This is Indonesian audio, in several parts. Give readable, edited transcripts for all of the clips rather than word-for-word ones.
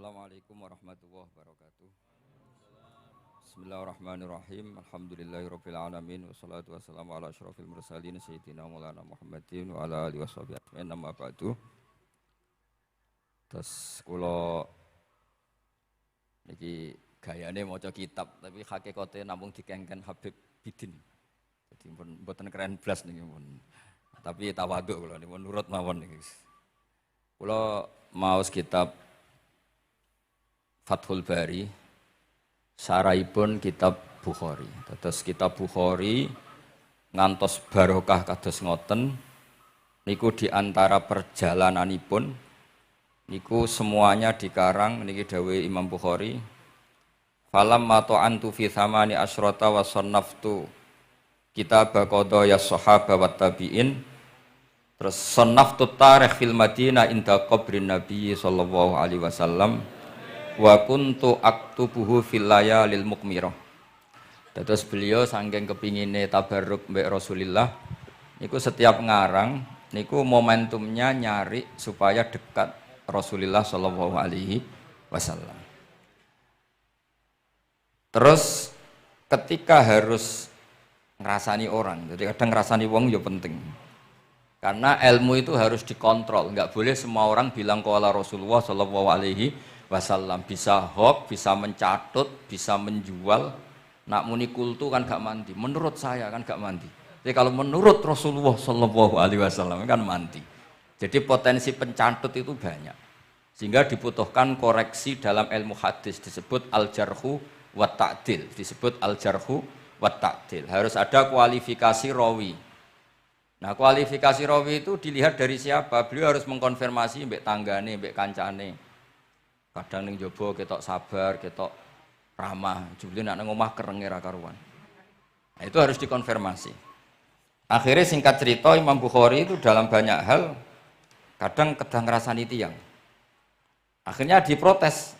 Assalamualaikum warahmatullahi wabarakatuh. Bismillahirrahmanirrahim. Alhamdulillahirabbil alamin wassalatu wassalamu ala asyrofil mursalin sayyidina Maulana Muhammadin wa ala alihi washabihi ajmain. Amma ba'du. Terus kula niki gayane maca kitab tapi hakikate namung dikengken Habib Bidin. Jadi mboten keren blas niki pun. Tapi tawadhu kula niku nurut mawon niki. Kula maos kitab Fathul Bari, saraipun kitab Bukhari. Terus kitab Bukhari ngantos barokah kados ngoten niku diantara perjalananipun niku semuanya dikarang niki dawuh Imam Bukhari. Falam mata'antu fi thamani asyrata wa sannaftu kitab qadaya sahaba wa tabi'in. Terus sannaftu tarikh fil Madinah inda qabrin Nabi sallallahu alaihi wasallam. Wa kuntu aktubuhu fil layalil mukmirah. Terus beliau saking kepingine tabarruk mbek Rasulillah niku setiap ngarang niku momentumnya nyari supaya dekat Rasulullah sallallahu alaihi wasallam. Terus ketika harus ngerasani orang, jadi kadang ngerasani wong ya penting. Karena ilmu itu harus dikontrol, enggak boleh semua orang bilang qala Rasulullah sallallahu alaihi wasallam, bisa hoax, bisa mencatut, bisa menjual. Nak muni kultu kan gak mandi. Menurut saya kan gak mandi. Jadi kalau menurut Rasulullah sallallahu alaihi wasallam kan mandi. Jadi potensi pencatut itu banyak. Sehingga dibutuhkan koreksi dalam ilmu hadis disebut al-jarhu wa ta'dil, disebut al-jarhu wa ta'dil. Harus ada kualifikasi rawi. Nah, kualifikasi rawi itu dilihat dari siapa? Beliau harus mengkonfirmasi mbek tanggane, mbek kancane. Kadang ning jaba ketok sabar, ketok ramah, jebule nek nang omah kerenge ra karuan. Nah, itu harus dikonfirmasi. Akhirnya singkat cerita Imam Bukhari itu dalam banyak hal kadang kedang ngrasani tiyang. Akhirnya diprotes.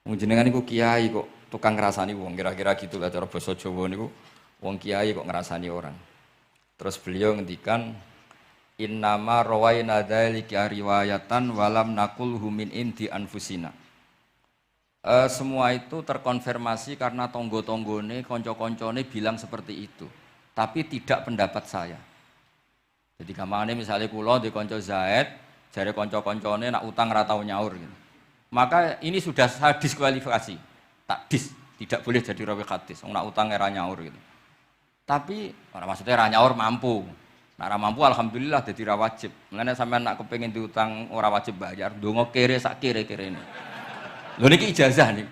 Wong jenengan niku kiai kok tukang ngrasani wong, kira-kira gitulah cara basa Jawa niku. Wong kiai kok ngrasani orang. Terus beliau ngendikan innama rawaina dzalika riwayatan walam naqulhu min indi anfusina. Semua itu terkonfirmasi karena tonggo-tonggone, konco-koncone bilang seperti itu. Tapi tidak pendapat saya. Jadi gampangane misalnya kula di konco Zaid, jare konco-koncone nak utang ra tau nyaur gitu. Maka ini sudah saya diskualifikasi. Tidak boleh jadi rawi hadis. Wong nak utang era nyaur gitu. Tapi ora maksudnya ra nyaur mampu. Nah, ora mampu alhamdulillah dadi ra wajib. Mulane sampean nak kepengin diutang ora wajib bayar, ndonga kere sak kere-kerene. Lho niki ijazah nih.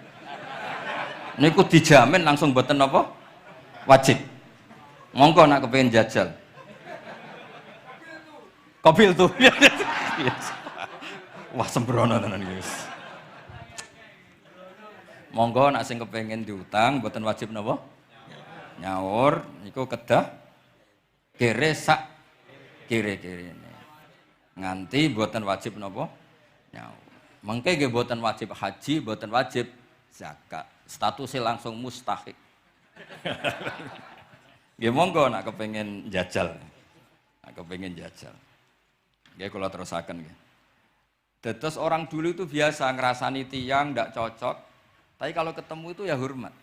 Niku dijamin langsung mboten napa? Wajib. Monggo nak kepengin jajal. Kobil tuh. Wah sembrono tenan iki. Monggo nak sing kepengin diutang mboten wajib napa? Nyaur niku kedah kere sak kere-kere ini nganti buatan wajib napa nyaur. Mengke nggih buatan wajib haji, buatan wajib zakat, statusnya langsung mustahik. Nggih monggo nak kepengin jajal. Nak kepengin jajal. Nggih kula terusaken nggih. Terus orang dulu itu biasa ngrasani tiyang ndak cocok, tapi kalau ketemu itu ya hormat.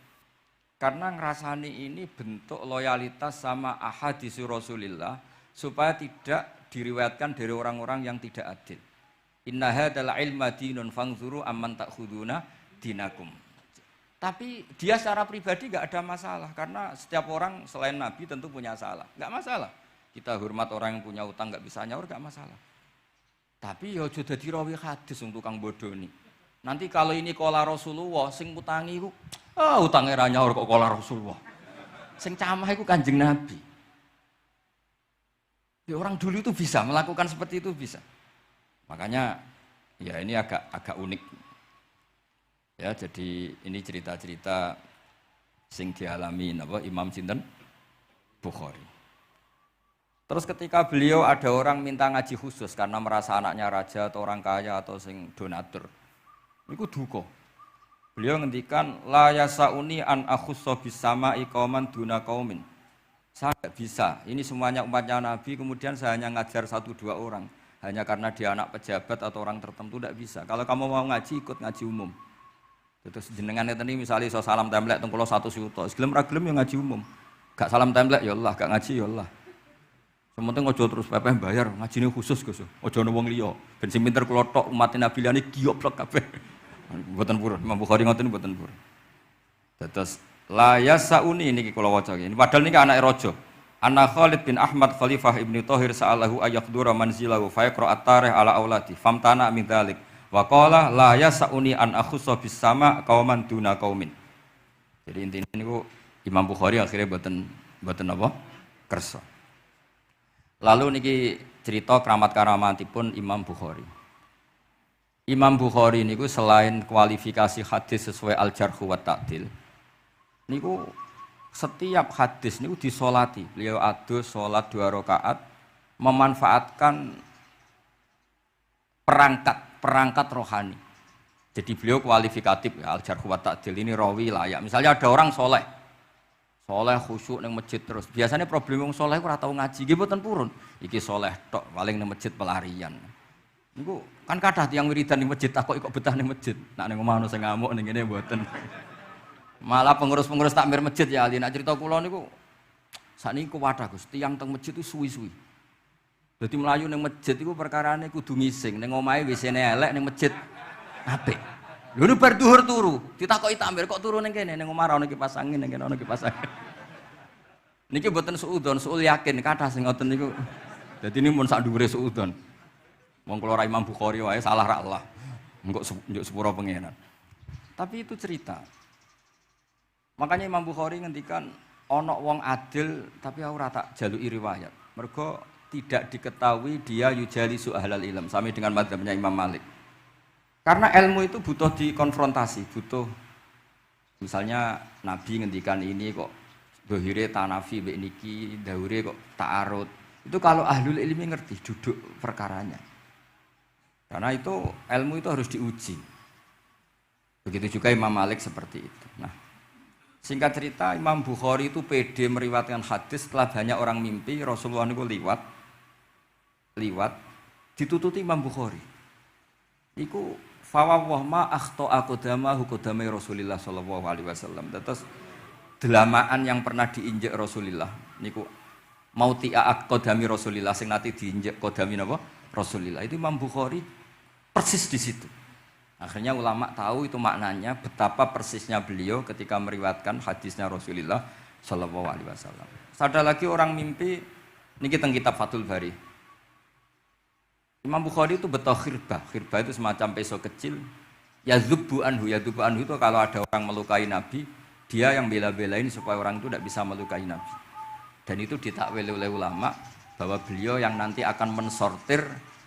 Karena ngerasani ini bentuk loyalitas sama ahadits Rasulillah supaya tidak diriwayatkan dari orang-orang yang tidak adil. Inna hadzal ilma dinun fangzuru amman ta'khuduna dinakum. Tapi dia secara pribadi enggak ada masalah karena setiap orang selain Nabi tentu punya salah. Enggak masalah. Kita hormat orang yang punya utang enggak bisa nyaur enggak masalah. Tapi ya aja dadi rawi hadis wong tukang bodoni. Nanti kalau ini qala Rasulullah sing utangi iku utangnya ra nyaur kok qala Rasulullah. Sing camah iku Kanjeng Nabi. Ya, orang dulu itu bisa melakukan seperti itu bisa. Makanya ya ini agak unik. Ya, jadi ini cerita-cerita sing dialami napa Imam sinten Bukhari. Terus ketika beliau ada orang minta ngaji khusus karena merasa anaknya raja atau orang kaya atau sing donatur. Niku duka. Beliau ngendikan la yasauni an akhussa bisama'i qauman duna qaumin. Saya tidak bisa. Ini semuanya umatnya Nabi, kemudian saya hanya ngajar 1-2 orang. hanya karena dia anak pejabat atau orang tertentu tidak bisa. Kalau kamu mau ngaji ikut ngaji umum. Terus jenengan tadi misalnya so salam template teng kula 100 yuta. Gelem ra gelem ya ngaji umum. Gak salam template ya Allah, gak ngaji ya Allah. Sementing ojo terus pepeh bayar, ngajine khusus Gus. Ojo ono wong liya. Ben sing pinter kula tok umat Nabi liyane gioblok kabeh. Mboten purun, Imam Bukhari ngoten mboten purun. Terus la yasauni niki kula waca iki. Padahal niki anake raja. Anna Khalid bin Ahmad Khalifah Ibnu Thahir sa'alahu ayaqdura manzilahu fa yaqra at-tarikh ala auladi famtana min dzalik wa qala la yasauni an akhussa bis sama qauman duna qaumin. Jadi intinya niku Imam Bukhari akhirnya boten apa? Kersa. Lalu niki cerita keramat-keramatipun Imam Bukhari. Imam Bukhari niku selain kualifikasi hadis sesuai al-jarh wa ta'dil niku setiap hadis niku disolati. Beliau adus sholat 2 rakaat memanfaatkan perangkat rohani. Jadi beliau kualifikatif ya, al-jarh wa ta'dil ini rawi layak. Misalnya ada orang soleh khusyuk nang masjid terus. Biasanya problem wong soleh ora tau ngaji, nggih mboten purun. Iki soleh tok paling nang masjid pelarian. Niku kan kathah tiyang wiridan ning masjid takok kok betah ning masjid. Nek ning omah ono sing ngamuk ning ngene mboten. Malah pengurus-pengurus takmir masjid ya ali nak cerita kula niku sakniki kuwadah Gus, tiyang teng masjid itu suwi-suwi. Dadi mlayu ning masjid iku perkarane kudu ngising, ning omahe WC-ne elek ning masjid apik. Lho nu bar dhuwur turu, ditakoki takmir kok turu ning kene ning omah ora ono kipas angin, ning kene ono kipas angin. Niki mboten suudzon, suul yakin kathah sing ngoten niku. Dadi ini mun sak dhuwure suudzon. Wong kula Imam Bukhari wae salah ra Allah. Engko njuk sepura pengenan. Tapi itu cerita. Makanya Imam Bukhari ngendikan ana wong adil tapi ora tak jaluki riwayat. Mergo tidak diketahui dia yujalisu ahlal ilm sami dengan madzhabnya Imam Malik. Karena ilmu itu butuh dikonfrontasi, butuh misalnya Nabi ngendikan ini kok dohire tanafi mbek niki, daure kok ta'arud. Itu kalau ahlul ilmi ngerti duduk perkaranya. Karena itu ilmu itu harus diuji. Begitu juga Imam Malik seperti itu. Nah, singkat cerita Imam Bukhari itu pede meriwayatkan hadis setelah banyak orang mimpi Rasulullah niku liwat ditututi Imam Bukhari. Iku fawwah ma akhta aqdamahu qadamai Rasulillah sallallahu alaihi wasallam. Terus delamaan yang pernah diinjek Rasulillah niku mautia aqdami Rasulillah sing nate diinjek qadami napa Rasulillah. Itu Imam Bukhari persis di situ. Akhirnya ulama tahu itu maknanya betapa persisnya beliau ketika meriwayatkan hadisnya Rasulullah sallallahu alaihi wasallam. Ada lagi orang mimpi niki teng kitab Fathul Bari. Imam Bukhari itu betul khirbah itu semacam peso kecil. Yadzubu anhu itu kalau ada orang melukai Nabi, dia yang bela-belain supaya orang itu tidak bisa melukai Nabi. Dan itu ditakwil oleh ulama bahwa beliau yang nanti akan mensortir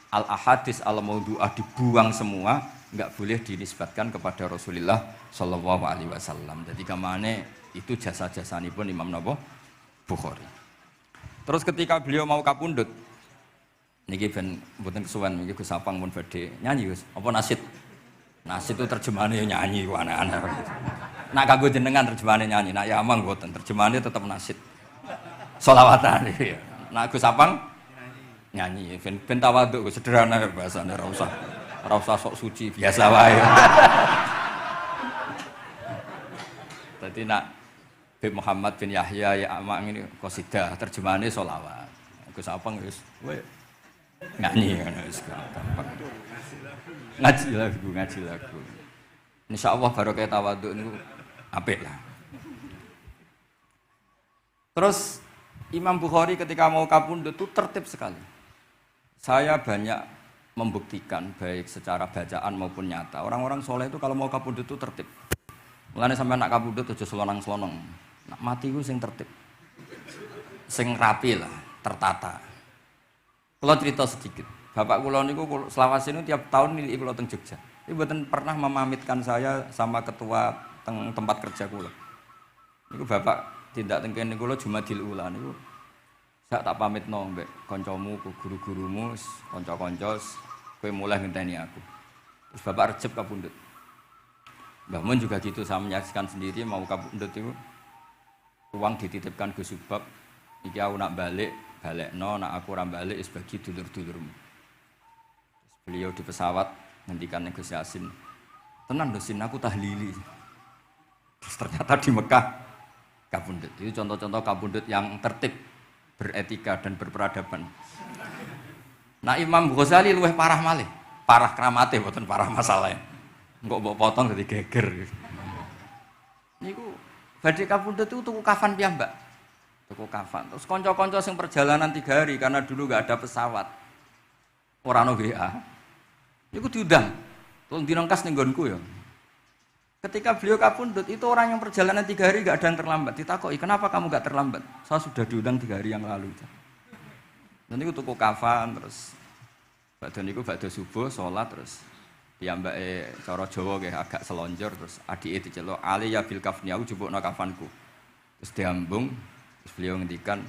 al-ahadis al-maudu'ah dibuang semua, enggak boleh dinisbatkan kepada Rasulullah sallallahu alaihi wasallam. Jadi kamane itu jasa-jasanipun Imam Bukhari. Terus ketika beliau mau kapundhut niki ben mboten kesuwen niki Gus Sapang mun badhe nyanyi Gus. Apa nasid? Nasid itu terjemahane ya nyanyi ku aneh-aneh. Nak kanggo jenengan terjemahane nyanyi, nak ya amang mboten terjemahane tetep nasid. Sholawatan iki. Nak Gus Sapang nyanyi ben tawadhu sederhana bahasane ora usah sok suci biasa wae. Dadi nak Habib Muhammad bin Yahya ya amang ini qasidah terjemahane sholawat. Gus Sapang wis nyanyi kan gampang. Ngaji lagu. Insyaallah barokah tawadhu niku apik lah. Terus Imam Bukhari ketika mau kapundhut itu tertib sekali. Saya banyak membuktikan baik secara bacaan maupun nyata. Orang-orang soleh itu kalau mau kapundhut itu tertib. Mulane sampai nak kapundhut aja selonang-selonong. Nak mati ku sing tertib. Sing rapi lah, tertata. Kalau cerita sedikit, bapak kula niku selawase niku tiap tahun nilai kula teng Jogja. Ibu mboten pernah memamitkan saya sama ketua tempat kerja kula. Niku bapak tindak teng kene kula Jumadil Ula niku. Sak tak pamitno mbek kancamu, guru-gurumu, kanca-kanca, kowe mulai ngenteni aku. Terus bapak Recep kapundhut. Mbah Mun juga gitu, saya menyaksikan sendiri mau kapundhut itu uang dititipkan Gus Subab. Iki aku nak balekno, nak aku ora balik wis bagi dulur-dulurmu. Beliau di pesawat ngendikan yang Gus Yasin, tenan Sin aku tahlili. Terus ternyata di Mekah kabundut. Itu contoh-contoh kabundut yang tertib, beretika dan berperadaban. Nah Imam Ghazali luwih parah malih, parah kramate mboten parah masalahnya. Engko mbok potong dadi geger. Niku badhe kabundut itu tuku kafan piyambak. Tuku kafan. Terus kanca-kanca sing perjalanan 3 hari karena dulu enggak ada pesawat. Ora ono WA. Niku diundang. Tolong dinongkas ning nggonku ya. Ketika beliau kabundut itu orang yang perjalanan 3 hari enggak ada yang terlambat. Ditakoki, "Kenapa kamu enggak terlambat?" "Saya sudah diundang 3 hari yang lalu." Dan niku tuku kafan terus badhe niku badhe subuh salat terus piyambake cara Jawa nggih agak selonjor terus adike diceluk Ali ya bil kafni aku jupukno kafanku. Terus diambung terus beliau ngendikan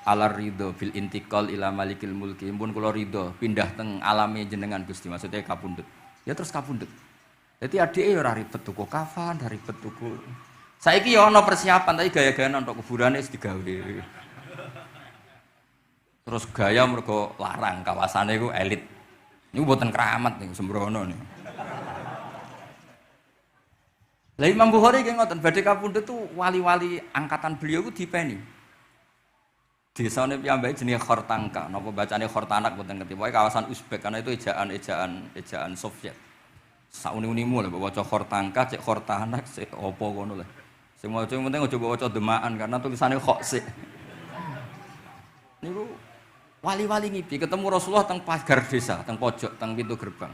alar ridho bil intiqal ila malikil mulki pun kula ridho pindah teng alame jenengan Gusti maksudnya kabundut. Ya terus kabundut. Jadi adike ya ora ribet tuku kafan, ora ribet tuku. Saiki ya ana persiapan tapi gaya-gayaan untuk kuburane wis digawe. Terus gaya mergo larang kawasane iku elit. Niku mboten keramat niku sembrono niku. Lah Imam Bukhari nggih ngoten badhe kapundhut tuh wali-wali angkatan beliau ku dipeni. Desane piyambake jenenge Khortangka, napa bacane Khortanak mboten ngerti. Pokoke kawasan Uzbek karena itu ejaan Soviet. Sauni-unimu lho mbok waca Khortangka, cek Khortanak, cek apa ngono lho. Sing maca penting aja mbok waca demaan karena tulisane khok sik. Niku wali-wali ngipi ketemu Rasulullah teng pagar desa, teng pojok, teng pintu gerbang.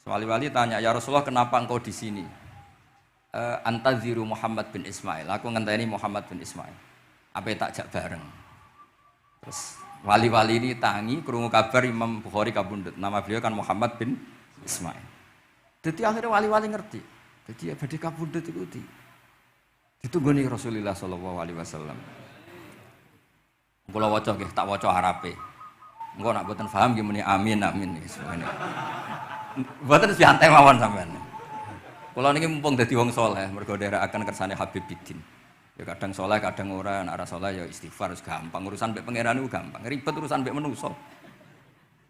Wali-wali tanya, "Ya Rasulullah, kenapa engkau di sini?" Antaziru Muhammad bin Ismail. Aku ngenteni Muhammad bin Ismail. Apa tak jak bareng. Terus wali-wali ini tangi krungu kabar Imam Bukhari kabundut. Nama beliau kan Muhammad bin Ismail. Jadi akhirnya wali-wali ngerti. Jadi ya badhe kabundut itu ditunggoni Rasulullah sallallahu alaihi wasallam. Kula waca nggih, tak waca Arabe. Engko nak mboten paham nggih muni amin amin nggih semene. Mboten santai mawon sampean. Kula niki mumpung dadi wong saleh, mergo nderekaken kersane Habib Bidin. Ya kadang saleh, kadang ora, nek ora saleh ya istighfar wis gampang. Urusan mbek pangeran niku gampang. Ribet urusan mbek manusa.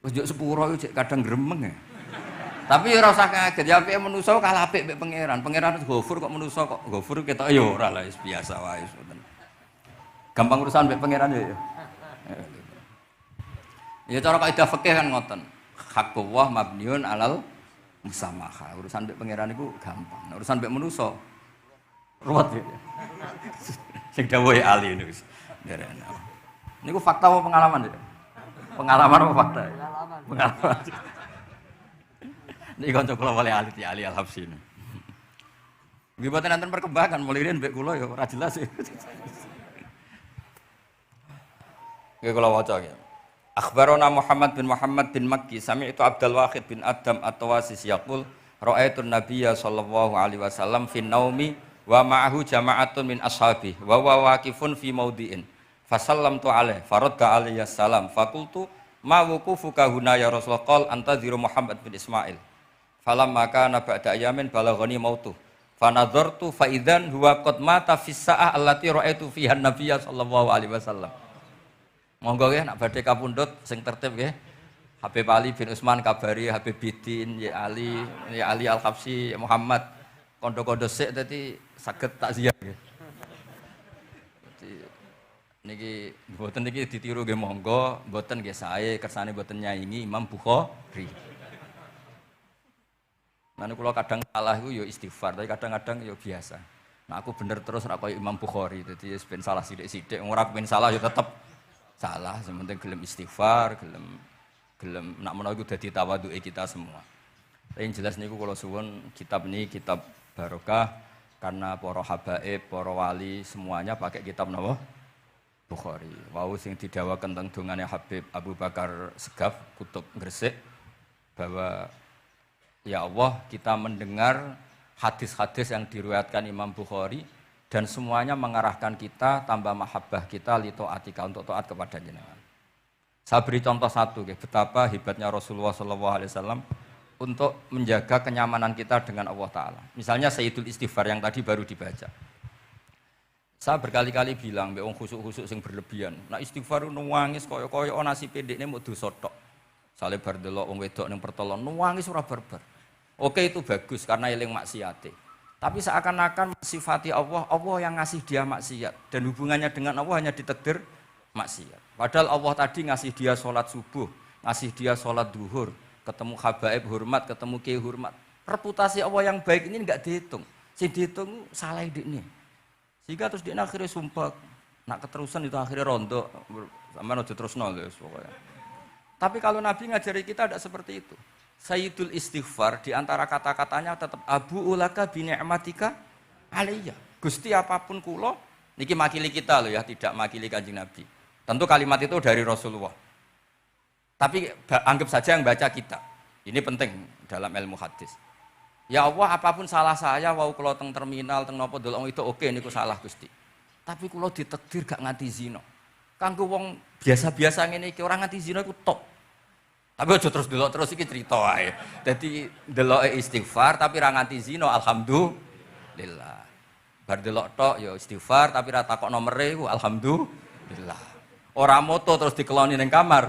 Wis njuk sepuro iku kadang gremeng ya. Tapi ora usah kaget, ya apike manusa kalah apik mbek pangeran. Pangeran wis Ghafur kok manusa kok Ghafur ketok ya ora lah wis biasa wae ngoten. Gampang urusan mbek pangeran ya. Ya cara kaidah fikih kan ngoten. Haqqullah mabniun alal musamaha. Urusan mbek pangeran iku gampang. Nah, urusan mbek manusa ruwet ya. Sing dawuhe ahli niku. Nderene. Niku fakta apa pengalaman ya? Pengalaman apa fakta? Pengalaman. Niki kanca kula wali ahli Ali Al-Habsyi. Nggih boten enten perkembangan mulai riyen mbek kula ya ora jelas ya. Nggih kula waca ya. Akhbarana Muhammad bin Makki sami'tu Abdul Wahid bin Adam At-Tawasis yaqul ra'aitu an-nabiyya sallallahu alaihi wasallam fi naumi wa ma'ahu jama'atun min ashabi wa huwa waqifun fi maudhi'in fasallamtu alaihi faradda alayhi salam faqultu ma wuqufuka huna ya Rasulullah qala antaziru Muhammad bin Ismail falamma kana ba'da ayamin balaghani mautu fanadhartu fa idzan huwa qad mata fis sa'ah allati ra'aitu fiha an-nabiyya sallallahu alaihi wasallam. Monggo nggih nak badhe kapundhut sing tertib nggih. Habib Ali bin Utsman kabari Habib Bidin ya Ali Al-Habsyi Muhammad kondo-kondo sik dadi saged takziah nggih. Niki mboten niki ditiru nggih monggo, mboten nggih sae kersane mboten nyaingi Imam Bukhari. Nah kula kadang salah iku ya istighfar, tapi kadang-kadang ya biasa. Nah aku bener terus ora koyo Imam Bukhari, dadi wis ben salah sithik-sithik, ora kepen salah ya tetep salah, sementing gelem istighfar, gelem nak menawa iku dadi tawadhuke kita semua. Tapi yang jelas niku kula suwun kitab ini kitab barokah karena para habaib, para wali semuanya pakai kitab napa? Bukhari. Wau sing didhawaken teng dongane Habib Abu Bakar Segaf Kutub Gresik bahwa ya Allah kita mendengar hadis-hadis yang diriwayatkan Imam Bukhari dan semuanya mengarahkan kita tambah mahabbah kita li taatika untuk taat kepada jenengan. Saya beri contoh satu betapa hebatnya Rasulullah SAW untuk menjaga kenyamanan kita dengan Allah Ta'ala. Misalnya Sayyidul Istighfar yang tadi baru dibaca. Saya berkali-kali bilang mbek wong khusuk-khusuk sing berlebihan. Nah istighfar nangis koyo-koyo nasi pendekne mau dosa tok. Sale bar delok wong wedok ning pertolon nangis ora barbar. Oke itu bagus karena eling maksiate. Tapi seakan-akan sifati Allah, Allah yang ngasih dia maksiat dan hubungannya dengan Allah hanya ditakdir maksiat. Padahal Allah tadi ngasih dia sholat subuh, ngasih dia sholat duhur, ketemu habaib hormat, ketemu kiai hormat. Reputasi Allah yang baik ini enggak dihitung. Sing dihitung salah ini. Sehingga terus dia akhirnya sumpah, nak keterusan itu akhirnya rondo, sama aja terus nol pokoknya. Tapi kalau Nabi ngajari kita tidak seperti itu. Sayyidul istighfar di antara kata-katanya tetap abu ulaka bi ni'matika alayya. Gusti apapun kula niki makili kita loh ya, tidak makili Kanjeng Nabi. Tentu kalimat itu dari Rasulullah. Tapi anggap saja yang baca kita. Ini penting dalam ilmu hadis. Ya Allah apapun salah saya wau kula teng terminal teng napa delok itu oke niku salah Gusti. Tapi kula ditakdir gak nganti zina. Kanggo wong biasa-biasa ngene iki ora nganti zina iku top. Tapi aja terus delok terus iki cerita wae. Dadi deloke istighfar tapi ra nganti zina alhamdulillah. Bar delok tok ya istighfar tapi ra takok nomere ku alhamdulillah. Ora moto terus dikeloni ning kamar.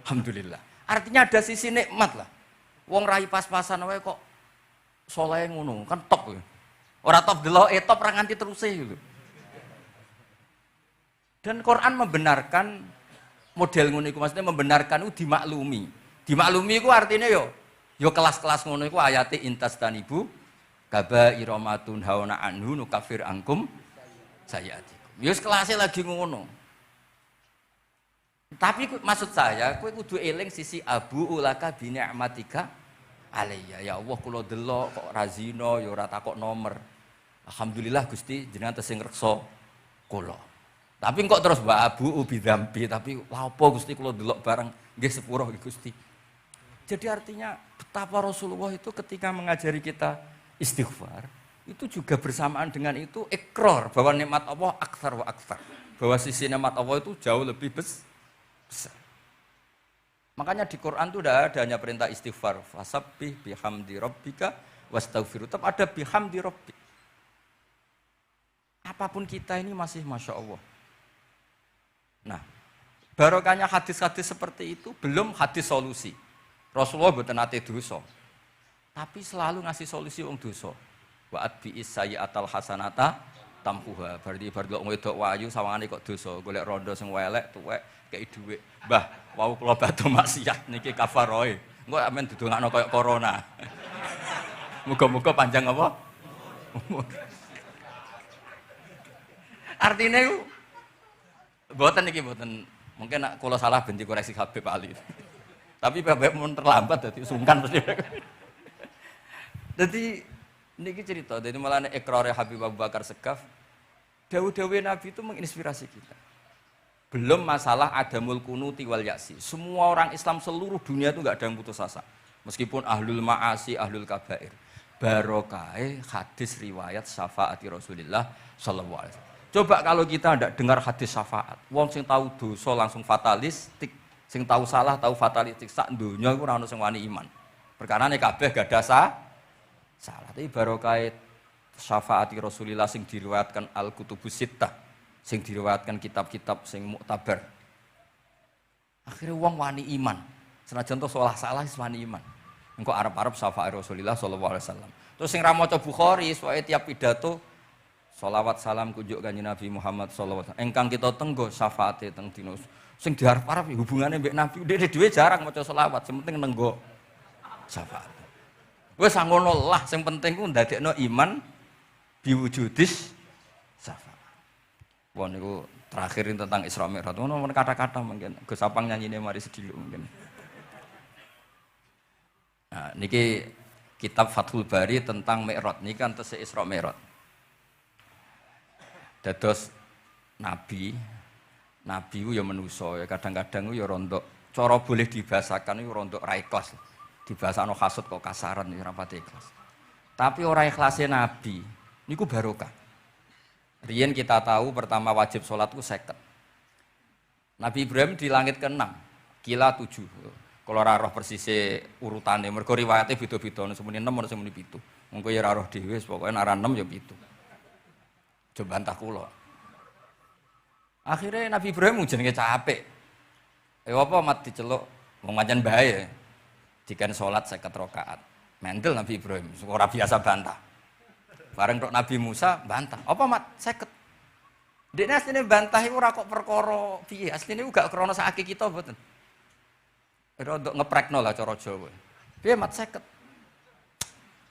Alhamdulillah. Artinya ada sisi nikmat lah. Wong rai pas-pasan wae kok saleh ngono, kan top kuwi. Ora top deloke top ra nganti teruse gitu. Dan Quran membenarkan model ngono iku, maksudnya membenarkan itu dimaklumi. Dimaklumi iku artinya yo kelas-kelas ngono iku ayate intastanibu kabaira matun hauna anhu nukafir angkum sayatikum. Yo kelasé lagi ngono. Tapi maksud saya kowe kudu eling sisi abu ulaka bi ni'matika alayya. Ya Allah kula delok kok ra zina ya ora takok nomor. Alhamdulillah Gusti jenengan tesih ngreksa kula. Tapi kok terus mbak abu ubi dampi, tapi apa Gusti kula delok barang nggih sepuro Gusti. Jadi artinya betapa Rasulullah itu ketika mengajari kita istighfar, itu juga bersamaan dengan itu ikrar bahwa nikmat Allah aktsar wa aktsar. Bahwa sisi nikmat Allah itu jauh lebih besar. Makanya di Quran itu tidak ada hanya perintah istighfar, fasabbih bihamdi rabbika wastaghfiru. Tetap ada bihamdi rabbik. Apapun kita ini masih Masya Allah. Nah, barokahnya hadis-hadis seperti itu belum hadis solusi. Rasulullah mboten nate dosa. Tapi selalu ngasih solusi wong dosa. Wa atbi'is sayyi'atal hasanata tampuha. Berarti bar delok wedok wayu sawangane kok dosa, golek rondo sing welek tuwek kei dhuwit. Mbah, wau kula batu maksiat niki kafaroe. Engko amen didongakno kaya corona. Muga-muga panjang apa? Umur. Artinya itu mboten niki mboten, mungkin nak kula salah ben dikoreksi Habib Ali. Tapi Habib mun terlambat dadi sungkan mesti. Dadi niki cerita, dadi malah nek ikrare Habib Abu Bakar Segaf, dawuh-dawuh Nabi itu menginspirasi kita. Belum masalah adamul kunuti wal ya'si. Semua orang Islam seluruh dunia itu enggak ada yang putus asa. Meskipun ahlul ma'asi, ahlul kabair. Barokahe hadis riwayat syafaati Rasulullah sallallahu alaihi wasallam. Coba kalau kita tidak dengar hadis syafaat, wong sing tahu dosa langsung fatalistik, sing tahu salah tahu fatalistik, sak donya iku ora ono sing wani iman. Perkarane kabeh gak ada salah. Tapi barokah syafaati Rasulillah sing diriwayatkan Al-Kutubus Sittah, sing diriwayatkan kitab-kitab sing muktabar. Akhirnya wong wani iman. Senajan to salah wis wani iman. Engko arep-arep syafaat Rasulillah sallallahu alaihi wasallam. Terus sing ra maca Bukhari, soalnya tiap pidato sholawat salam kunjuk kanjeng Nabi Muhammad sallallahu alaihi wasallam. Engkang kita tenggo syafaate teng dina sing diarep-arep hubungane mbek Nabi. Dhewe jarang maca sholawat, sing penting nenggo syafaat. Wis ngono lah, sing penting ku ndadekno iman biwujudis syafaat. Wah niku terakhirin tentang Isra Mi'raj. Ono kata-kata mungkin Gus Sapang nyanyine mari sediluk mungkin. Nah, niki kitab Fathul Bari tentang Mi'raj. Niki kan tesih Isra Mi'raj. Dados nabi ku ya manusa ya kadang-kadang ku ya rondok cara boleh dibahasakan ku rondok ra ikhlas. Dibahasano hasud kok kasaran ya ora pati ikhlas. Tapi ora ikhlase nabi niku barokah. Riyen kita tahu pertama wajib salat ku 50. Nabi Ibrahim di langit ke-6, kila 7. Kalau ora roh persise urutane mergo riwayate beda-beda, semene 6 ana semene 7. Mengko ya ora roh dhewe pokoke nek ora 6 ya 7. Coba bantah kula. Akhirnya Nabi Ibrahim jenenge capek. Apa mat diceluk Wong pancen bahaya. Diken salat 50 rakaat. Mendel Nabi Ibrahim, ora biasa bantah. Bareng tok Nabi Musa bantah. Apa mat 50? Dekne asline bantah iku ora kok perkara piye. Asline iku gak krana sak kita mboten. Rodok ngeprekno lah cara Jawa. Piye mat 50?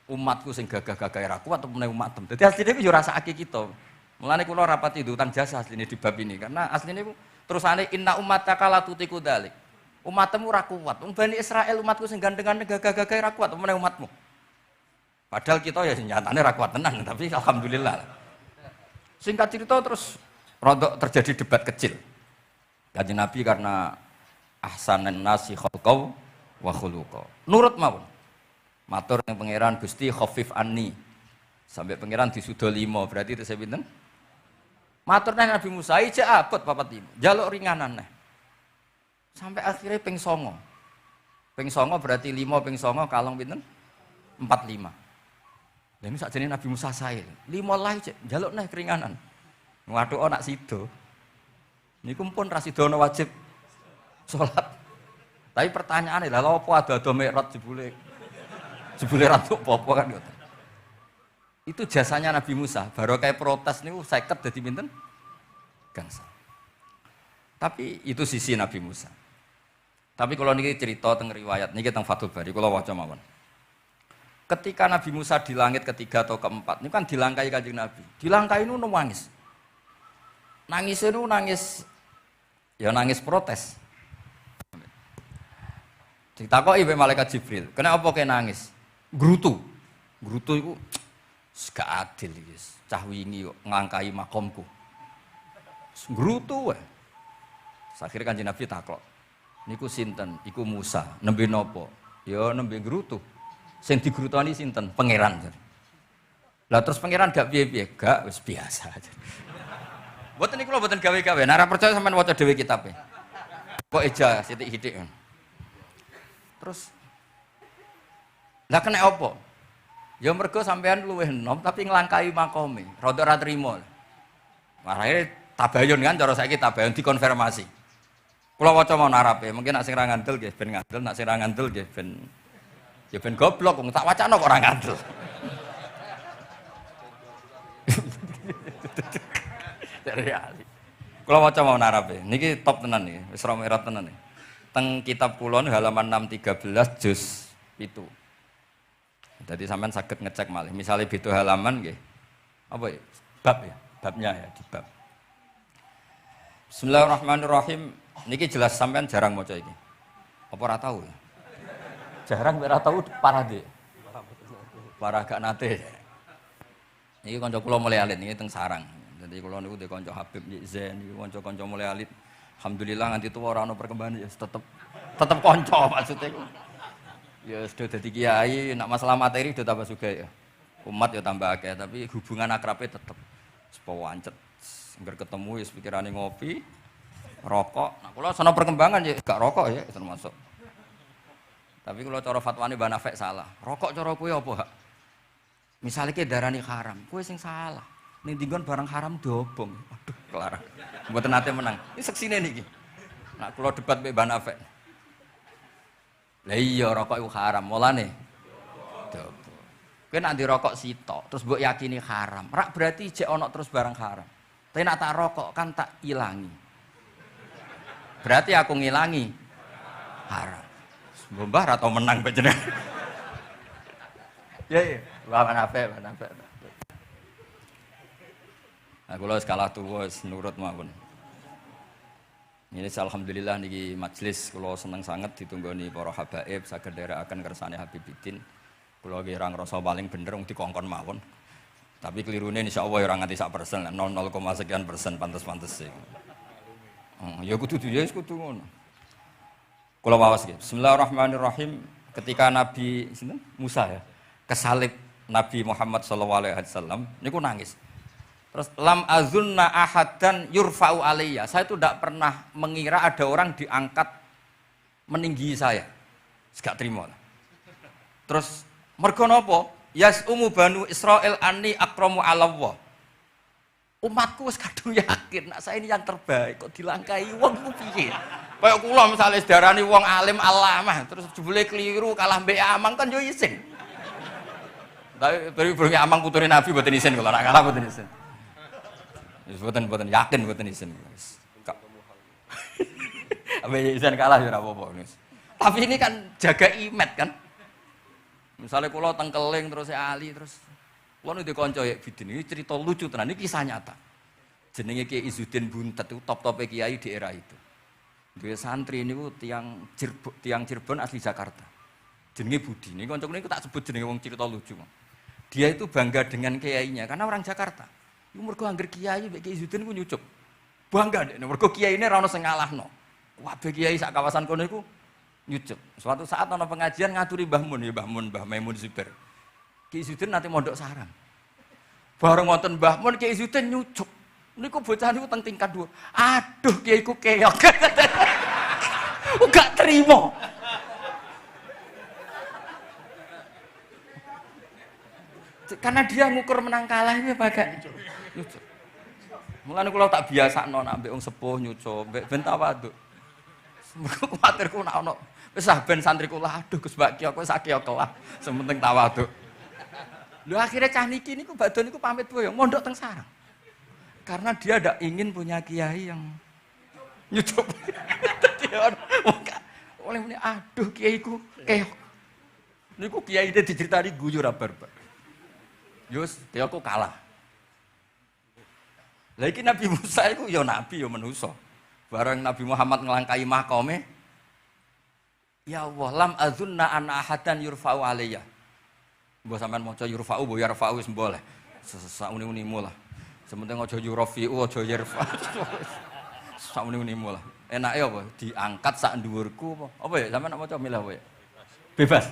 Umatku sing gagah-gagah ra kuat temene umatem. Dadi asline iku yo ora sak kita. Mulane kula rapati utang jasa asline di bab ini karena asline iku terusane inna ummataka la tutiku dzalik. Umatmu ora kuat. Wong Bani Israil umatku sing gandengan gagah-gagah ra kuat temene umatmu. Padahal kita ya nyatane ra kuat tenan, tapi alhamdulillah. Singkat cerita terus rodok terjadi debat kecil. Kanjeng Nabi karena ahsanan nasi khalqau wa khuluqa. Nurut mawon. Matur ning pangeran Gusti khafif anni. Sampai pangeran disudo 5, berarti itu saya pinten? Matur nang Nabi Musa, "Ije abot papat 5. Jaluk ringanan neh." Sampai akhirnya ping 9. Ping 9 berarti 5 ping 9 kalong pinten? 45. Lah ini sakjane Nabi Musa sae. 5 lah cek njaluk neh keringanan. Waduh nak sido. Niku pun ra sidono wajib salat. Tapi pertanyaane lha apa ada mikrot jebule? Jebule ra tuk apa kan ngoten. Itu jasanya Nabi Musa. Baru kayak protes niku 50 dadi pinten? Gangsal. Tapi itu sisi Nabi Musa. Tapi kalau niki cerita teng riwayat niki teng Fathul Bari kula waca mawon. Ketika Nabi Musa di langit ketiga atau keempat, ini kan dilangkai Kanjeng Nabi. Dilangkai itu nangis. Nangis itu nangis, ya nangis protes. Ditakoki mbek malaikat Jibril, "Kenapa kowe nangis?" Grutu. Grutu iku gak adil iki. Cah wingi kok nglangkai makomku. Grutu wae. Akhire Kanjeng Nabi takok, "Niku sinten?" "Iku Musa." "Nembe napa?" "Ya nembe grutu." Sing digrutoni sinten? Pangeran. Lah terus pangeran gak piye-piye? Gak, wis biasa aja. Mboten niku lho mboten gawe-gawe. Nek ora percaya sampean waca dhewe kitabe. Kok eja sithik-sithik. Terus lah kena apa? Ya mergo sampean luwih enom tapi nglangkai makome. Rada ora trimo. Marane tabayun kan cara saiki tabayun dikonfirmasi. Kula waca mau narape, mungkin nek sing ra ngandel nggih ben ngandel, nek sing ra ngandel nggih ben ya ben goblok wong tak wacana kok ora ngandel. Reali. Kula waca mau narape. Niki top tenan niki, wis romerat tenan niki. Teng kitab kula halaman 613 juz 7. Jadi sampean saged ngecek malih. Misale beda halaman nggih. Apa ya? Bab ya, babnya ya di bab. Bismillahirrahmanirrahim. Niki jelas sampean jarang maca iki. Apa ora tahu? Jarang ora tahu parah deh. Parah gak nate. Niki kanca kula mulai alit niki teng sarang. Jadi kula niku dhe kanca Habib Zen niku kanca-kanca mulai alit. Alhamdulillah nganti tuwa ora ono perkembangan ya tetep kanca maksudnya iku. Ya sudah dadi kiai, nak masalah materi udah tambah sugih ya. Umat ya tambah akeh, tapi hubungan akrabnya tetep sepo wancet. Ngger ketemu ya pikirane ngopi, rokok. Nah kula sono perkembangan ya gak rokok ya termasuk. Tapi kalau cara fatwane Mbah Nafek salah. Rokok cara kowe apa, Hak? Misale ki darani haram, kowe sing salah. Ning dinggon barang haram dobong. Aduh, kelar. Mboten nate menang. Iki seksine niki. Nak kula debat mbek Mbah Nafek. Lah iya rokok iku haram, mulane dobong. Kowe nak dirokok sitok, terus mbok yakini haram. Rak berarti jek ana terus barang haram. Tapi nak tak rokok kan tak ilangi. Berarti aku ngilangi haram. Mbah atau menang panjenengan. Ya, Mbah Nafek. Nah, kula skala tuwa wis nurut mawon. Ini alhamdulillah niki majelis kula seneng sanget ditunggoni para habaib saged nderekaken kersane Habibiddin. Kula nggih ora ngrasa paling bener wong dikongkon mawon. Tapi kelirune insyaallah ora nganti 1%, 0,0 sekian persen pantes-pantes. Ya kudu kudu ngono. Kula waos nggih. Bismillahirrahmanirrahim. Ketika Nabi sinten? Musa ya, kesalib Nabi Muhammad sallallahu alaihi wasallam niku nangis. Terus lam azunna ahadan yurfa'u alayya. Saya itu tidak pernah mengira ada orang diangkat meninggi saya. Gak terima. Terus mergo napa? Yasumu banu Israil anni akramu 'ala Allah. Umatku wis kadung yakin nek saya ini yang terbaik kok dilangkai wong ku piye? Kayak kula misalnya sedarani wong alim alamah terus jebule keliru kalah mbek Amang kan yo isin. Tapi burung Amang putune Nabi mboten isin kula, nek kalah mboten isin. Wis mboten yakin mboten isin. Abe isin kalah ya ora apa-apa. Tapi ini kan jaga imet kan. Misalnya kula teng Keling terus Ali terus kula ndek kanca ya bidin ini cerita lucu tenan iki kisah nyata. Jenenge Kiai Izzuddin Buntet itu top-tope kiai di era itu. Dia santri niku tiang Cirebon asli Jakarta. Jenenge Budi. Niku kanca niku tak sebut jenenge wong cerita lucu. Dia itu bangga dengan kiainya karena orang Jakarta. Iku mergo angger kiai mek Kiai Izzuddin ku nyucup. Bangga dek mergo kiyaine ra ono sing ngalahno. Kabeh kiai sak kawasan kono iku nyucup. Suatu saat ana pengajian ngaturi Mbah Mun, ya Mbah Maimun Zubair. Kiai Izzuddin nate mondok sarang. Bareng wonten Mbah Mun Kiai Izzuddin nyucup. Niku bocah niku teng tingkat 2. Aduh kiaiku keok. Gak terima. Karena dia ngukur menang kalah iki pakai nyucup. Mulane kula tak biasakno nek ambek wong sepuh nyucup, mbek ben tawaduk. Mergo kuwatirku nek ana wis ben santriku lah aduh Gus Baki aku sak keok lah, sementing tawaduk. Lho akhirnya cah niki niku badhe niku pamit boyong mondok teng sarang. Karena dia tidak ingin punya kiai yang nyucup. Oleh ini, aduh kiaiku keok. Niku kiai itu diceritani guyu ra barbar. Yus, keokku kalah. Lah iki Nabi Musa iku ya nabi ya manusa. Bareng Nabi Muhammad ngelangkai makome, ya Allah lam azunna an ahadan yurfa'u alayya. Mbok sampean maca yurfa'u mbok yarfa'u wis boleh. Sak-uni-unimu lah. Sementing aja yurafi'u aja yarfa. Sak-uni-unimu lah. Enake apa? Diangkat sak dhuwurku apa? Apa ya sampean nak maca milah apa ya? Bebas.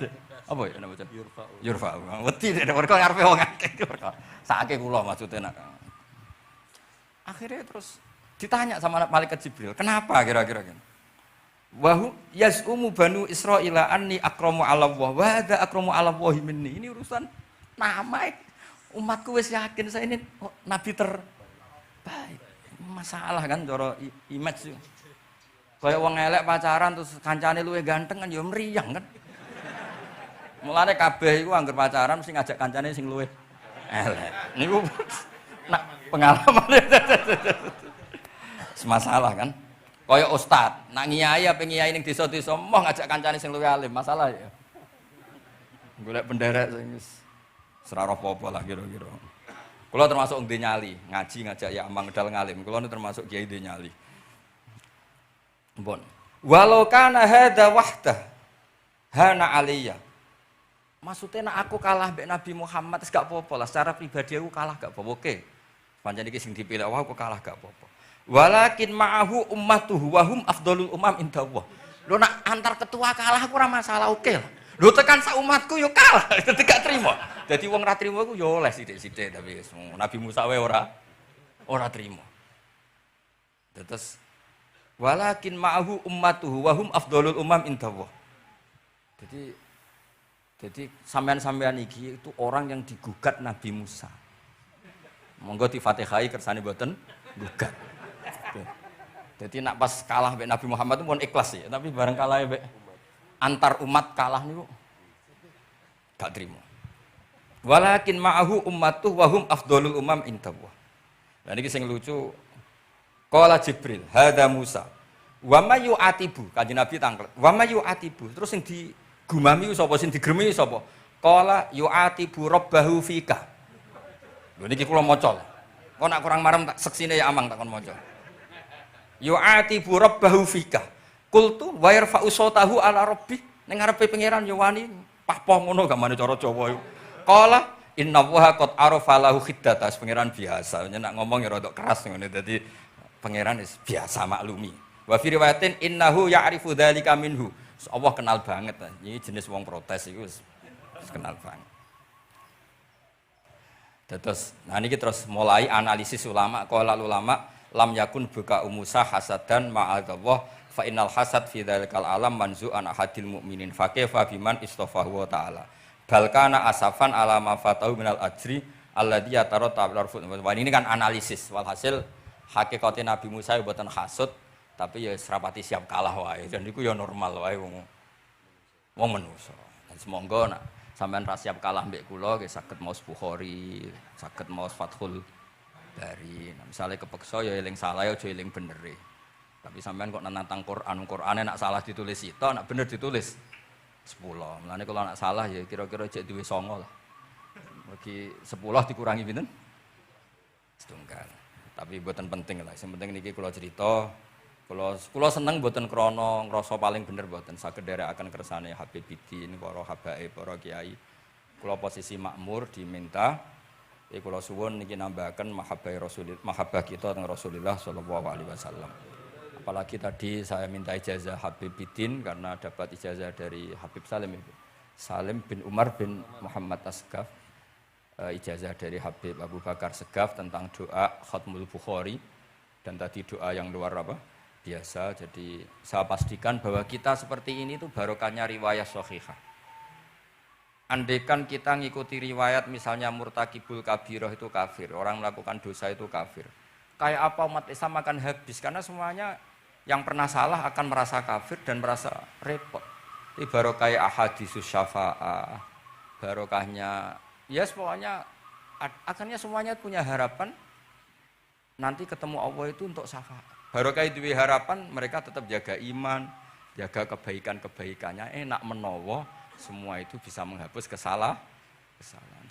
Apa ya nak maca? Yurfa'u. Yurfa'u. Wedi nek mergo ngarepe wong akeh. Sakake kula maksude nak. Akhirnya terus ditanya sama malaikat Jibril, kenapa kira-kira kan? Wahu yaz'umu banu Israila anni akramu 'ala Allah wa hadza akramu 'ala Allah minni. Ini urusan nama umatku wis yakin saya ini nabi terbaik. Masalah kan cara image. Kayak wong elek pacaran terus kancane luwih ganteng kan ya mriyang kan. Mulane kabeh iku anggere pacaran mesti ngajak kancane sing luwih elek. Niku nak pengalaman. Masalah kan. Kaya ustad, nak ngiyai apa ngiyai ning desa-desa moh ngajak kancane sing luwih alim, masalah ya. Golek penderek sing wis ora apa-apa lah kira-kira. Kula termasuk ndek nyali, ngaji ngajak ya amang ngedal ngalim. Kula nu termasuk kiai ndek nyali. Mpun. Walau kana hadza wahdah hana aliyya. Maksudnya nak aku kalah mbek Nabi Muhammad wis gak apa-apa lah, secara pribadi aku kalah gak apa-apa. Oke. Pancen iki sing dipilih wae aku kalah gak apa-apa. Walakin ma'ahu ummatuhu wa hum afdhalul umam indallah. Lho nak antar ketua kalah aku ora masalah oke lah. Lho tekan sak umatku yo kalah, dadi gak trimo. Dadi wong ra trimo iku yo oleh sithik-sithik tapi Nabi Musa wae ora trimo. Terus walakin ma'ahu ummatuhu wa hum afdhalul umam indallah. Jadi sampean-sampean iki itu orang yang digugat Nabi Musa. Monggo di Fatihai kersane mboten gugat. Jadi nak pas kalah mbek Nabi Muhammad itu pun ikhlas ya, tapi bareng kalah mbek antar umat kalah niku gak trimo. Walakin ma'ahu ummatuh wa hum afdhalul umam indallah. Lah niki sing lucu. Qala Jibril, hadza Musa. Wa may yu'atibu, Kanjeng Nabi tanglet. Wa may yu'atibu. Terus sing digumami sapa, sing digremi sapa? Qala yu'atibu rabbahu fika. Lho niki kula maca. Kok nak kurang marem tak seksine ya amang tak kon maca. Yu'atibu rabbahu fika. Qultu wa yarfa'u sautahu ala rabbi. Ning ngarepe pangeran yo wani pahpoh ngono gak mane cara Jawa iku. Qala innallaha qad arafa lahu khiddata. Pangeran biasa, nak ngomong ya rada keras ngono. Dadi pangeran wis biasa maklumi. Wa fi riwayatin innahu ya'rifu dzalika minhu. Allah kenal banget. Ini jenis wong protes iku wis kenal banget. Terus, nah ini terus mulai analisis ulama. Qala ulama lam yakun buka Musa hasadan ma'adallah fa innal hasad fi dzalikal alam manzu'an ahadil mu'minin fa kaifa biman istafahu wa ta'ala bal kana asafan ala ma fatahu minal ajri alladzi yataratta bil arfud. Ini kan analisis walhasil hakikate Nabi Musa mboten hasud Tapi ya serapati siap kalah wae. Dan itu ya normal wae wong menungso. Dan semonggo nak sampean ra siap kalah mbek kula nggih saged maos Bukhari, saged maos Fathul Bari. Nah, misalnya kepeksa ya eling salah ya aja eling bener. Tapi sampean kok nantang Qur'ane nak salah ditulis sitok, nak bener ditulis 10. Mulane kalau nak salah ya kira-kira jek duwe 9 lah. Bagi 10 dikurangi pinten? Setunggal. Tapi mboten penting lah. Sing penting niki kula cerita, kula seneng mboten krana ngrasa paling bener mboten saged nderekaken kersane Habibidin, para habaib, para kiai. Kula posisi makmur diminta kula suwun niki nambahaken mahabbah kita teng Rasulullah sallallahu alaihi wasallam. Apalagi tadi saya minta ijazah Habibidin karena dapat ijazah dari Habib Salim bin Umar bin Muhammad Asgaf. Ijazah dari Habib Abu Bakar Segaf tentang doa Khatmul Bukhari, dan tadi doa yang luar biasa. Jadi saya pastikan bahwa kita seperti ini tuh barokahnya riwayat sahihah. Andaikan kita ngikuti riwayat misalnya murtakibul kabirah itu kafir, orang melakukan dosa itu kafir, kayak apa umat Islam akan habis, karena semuanya yang pernah salah akan merasa kafir dan merasa repot. Ini barokah ahadisus syafa'ah, barokahnya yes, pokoknya akhirnya semuanya punya harapan nanti ketemu Allah itu untuk syafaat. Barokah itu harapan, mereka tetap jaga iman, jaga kebaikan-kebaikannya, enak menawa semua itu bisa menghapus kesalahan.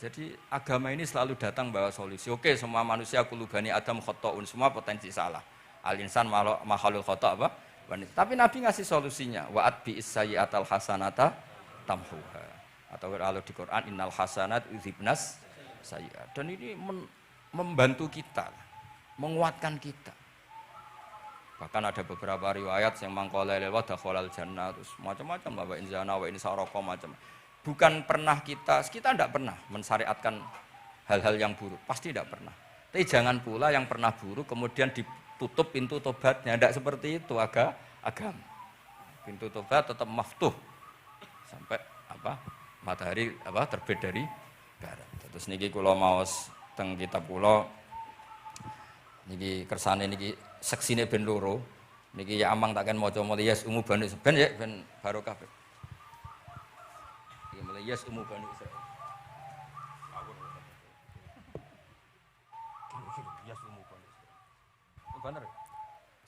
Jadi agama ini selalu datang bawa solusi. Oke, semua manusia kulubani Adam khotoun, semua potensi salah. Al-insan makhluk khoto apa? Tapi Nabi ngasih solusinya. Wa'at bi'is sayyi'atal hasanata tamhuha. Atau kalau di Quran innal hasanat udzibnas sayyi'at. Dan ini membantu kita, menguatkan kita. Bahkan ada beberapa riwayat yang mangqala lil wadkhulal jannah, terus macam-macam wa in zana wa in sarqa macam. Bukan pernah kita tidak pernah mensyariatkan hal-hal yang buruk, pasti tidak pernah. Tapi jangan pula yang pernah buruk kemudian ditutup pintu tobatnya, tidak seperti itu agama. Pintu tobat tetap maftuh sampai matahari terbit dari barat. Terus niki kula maos teng kitab kula niki kersane niki seksine ben loro. Niki ya amang takkan maca muliyas umu banu ben ya ben barokah. Iki muliyas umu banu Israil. Bener.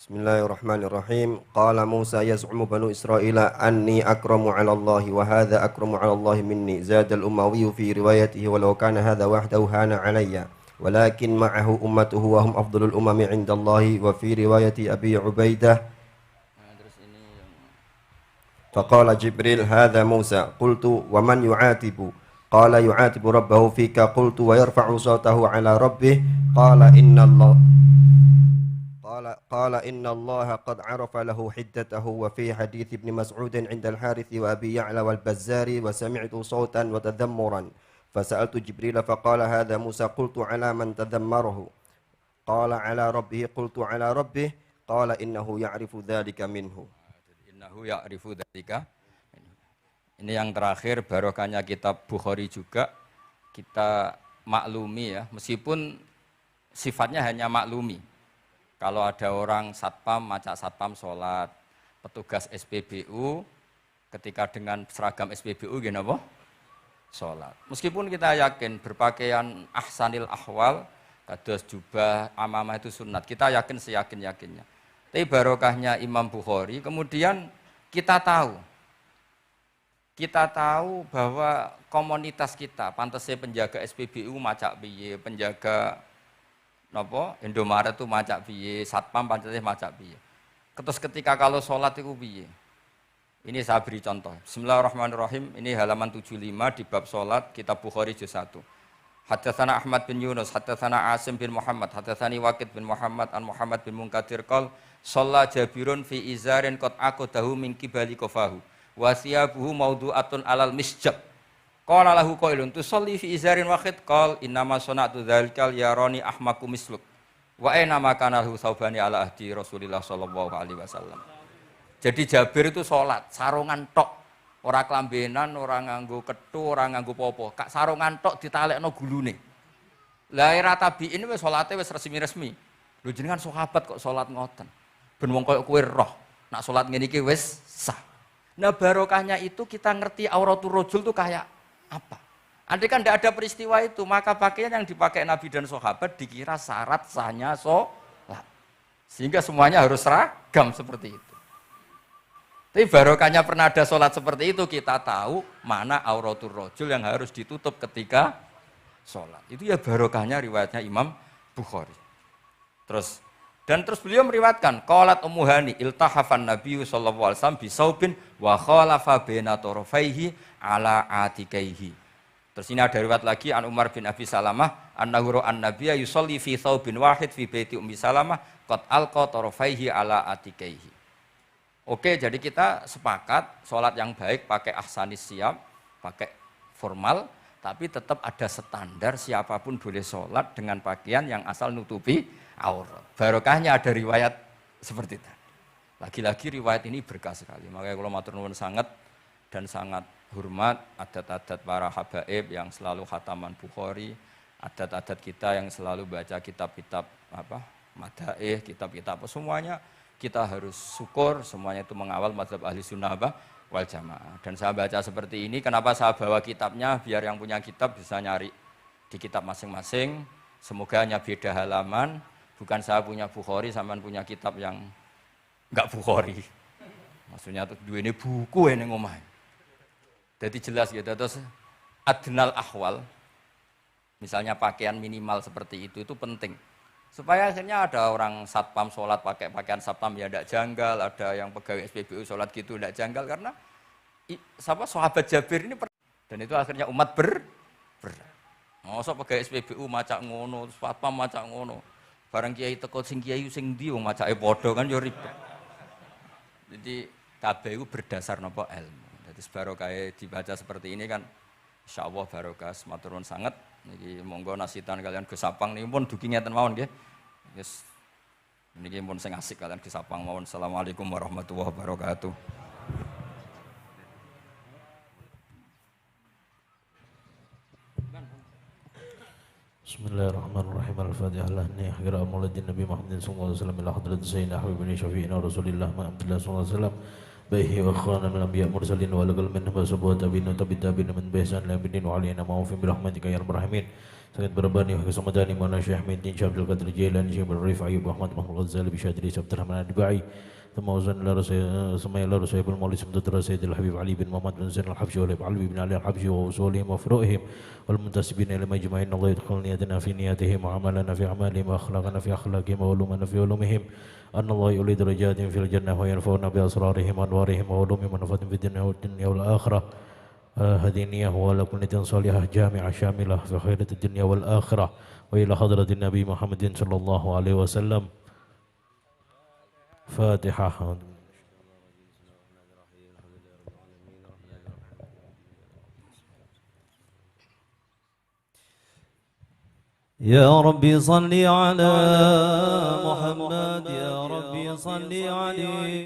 Bismillahirrahmanirrahim. Qala Musa yaz'umu banu Israila anni akramu 'ala Allah wa hadha akramu 'ala Allah minni. Zada al-Umawi fi riwayatihi walau kana hadha wahdahu hana 'alayya. Walakin ma'ahu ummatuhu wa hum afdalul umami 'inda Allah wa fi riwayati Abi Ubaidah. Faqala Jibril hadha Musa. Qultu wa man yu'atibu? Qala yu'atibu rabbahu fika. Qultu wa yarfa'u sawtahu 'ala rabbih. Qala inna Allah قال إن الله قد عرف له حدته. وفي حديث ابن مسعود عند الحارث وأبي يعلى والبزار وسمعت صوتا وتذمرا فسألت جبريل فقال هذا موسى. قلت على من تذمره؟ قال على ربه. قلت على ربه. قال إنه يعرف ذلك منه. Ini yang terakhir barokahnya kitab Bukhari juga kita maklumi ya, meskipun sifatnya hanya maklumi. Kalau ada orang satpam, macak satpam sholat, petugas SPBU ketika dengan seragam SPBU gini apa? Sholat. Meskipun kita yakin berpakaian ahsanil ahwal, kados jubah, amamah itu sunat, kita yakin seyakin-yakinnya. Tapi barokahnya Imam Bukhari, kemudian kita tahu bahwa komunitas kita, pantasnya penjaga SPBU macak piye, penjaga Indomaret itu macak piye, satpam pancasila macak piye. Terus ketika kalau sholat itu piye. Ini saya beri contoh. Bismillahirrahmanirrahim. Ini halaman 75 di bab sholat kitab Bukhari juz 1. Haddatsana Ahmad bin Yunus, haddatsana Asim bin Muhammad, haddatsani Waqid bin Muhammad an Muhammad bin Munkadir qol shalla Jabirun fi izarin qad aqadahu min qibali qafahu wa thiyabuhu mawdu'atun alal misjab. Qala lahu qailun tusalli fi izarin wahid qal innama sana'tu dzalikal yarani ahmaku misluk wa aina ma kana lahu saubani ala ahdi Rasulillah sallallahu alaihi wasallam. Jadi Jabir itu salat sarungan tok, ora klambenan, ora nganggo kethu, ora nganggo popo, kak sarungan tok ditalekno gulune. Lah era tabiin wis salate wis resmi-resmi. Lho jenengan sahabat kok salat ngoten. Ben wong koyo kowe roh, nak salat ngene iki wis sah. Nah barokahnya itu kita ngerti auratul rajul itu kayak apa. Andai kan tidak ada peristiwa itu, maka pakaian yang dipakai Nabi dan sahabat dikira syarat sahnya sholat. Sehingga semuanya harus seragam seperti itu. Tapi barokahnya pernah ada sholat seperti itu, kita tahu mana auratul rajul yang harus ditutup ketika sholat. Itu ya barokahnya riwayatnya Imam Bukhari. Terus beliau meriwayatkan qalat Ummu Hani iltahafan Nabi sallallahu alaihi wasallam bisaubin wa khalafa baina tarafaihi ala atikaihi. Terus ini ada riwayat lagi an Umar bin Abi Salamah annahu an nabiyya yusalli fi saubin wahid fi baiti Ummi Salamah qad alqa tarafaihi ala atikaihi. Oke, jadi kita sepakat sholat yang baik pakai ahsanis siyam, pakai formal, tapi tetap ada standar siapapun boleh sholat dengan pakaian yang asal nutupi aurat. Barokahnya ada riwayat seperti itu. Lagi-lagi riwayat ini berkah sekali. Makanya kalau matur nuwun sangat dan sangat hormat adat-adat para habaib yang selalu khataman Bukhari, adat-adat kita yang selalu baca kitab-kitab madaih, kitab-kitab semuanya kita harus syukur, semuanya itu mengawal mazhab ahli sunnah wal jamaah. Dan saya baca seperti ini, kenapa saya bawa kitabnya biar yang punya kitab bisa nyari di kitab masing-masing. Semoga hanya beda halaman. Bukan saya punya Bukhari, sampean punya kitab yang enggak Bukhari. Maksudnya dua ini buku ini ngomah. Jadi jelas gitu. Terus adnal ahwal, misalnya pakaian minimal seperti itu penting. Supaya akhirnya ada orang satpam sholat pakai pakaian satpam ya tidak janggal, ada yang pegawai SPBU sholat gitu tidak janggal karena sahabat Jabir ini dan itu akhirnya umat Mosok pegawai SPBU macak ngono, satpam macak ngono. Barang kiai teko sing kiai sing ndi wong macake padha kan ya ribet. Jadi kabeh iku berdasar napa ilmu. Dadi barokahe dibaca seperti ini kan insyaallah barokah matur nuwun sanget. Niki monggo nasitan kalian Gus Sapang niki pun dugi ngeten mawon nggih. Wis niki pun sing asik kalian Gus Sapang mawon. Assalamualaikum warahmatullahi wabarakatuh. Bismillahirrahmanirrahim. Al-Fatihah. Lahni akhira maulidin Nabi Muhammad sallallahu alaihi wasallam ila hadrat Sayyidina Habibina Syafi'ina Rasulillah Muhammadillah sallallahu alaihi wasallam baihi wa akhwana min anbiya mursalin wa lagal minhum subhat tabina tabitabina min bihsan la bidin wa alina ma'ufin birahmatika ya arhamar rahimin. Sangat berbani wa kesamadani mana Syekh Muhyiddin Syabdul Qadir Jailani Syekh Rifai Ahmad Muhammad Ghazali Bisyadri Abdurrahman Ad-Dubai ثم وزن إلى سمي إلى رسول المولى سمدت سيد الحبيب علي بن محمد بن زين الحبشي وعلي بن علي الحبشي ووصولهم وفروعهم والمنتسبين إلى مجمعين الله يدخل نيتنا في نياتهم وعملنا في أعمالهم وأخلاقنا في أخلاقهم وعلومنا في علومهم أن الله يولي درجات في الجنة وينفعنا بأسرارهم وأنوارهم وعلومهم ونفعهم في الدنيا والآخرة هذه النية وعلى كل نية صالحة جامعة شاملة في خيرة الدنيا والآخرة وإلى حضرة النبي محمد صلى الله عليه وسلم. فاتحة. يا ربي صل على محمد يا ربي صل عليه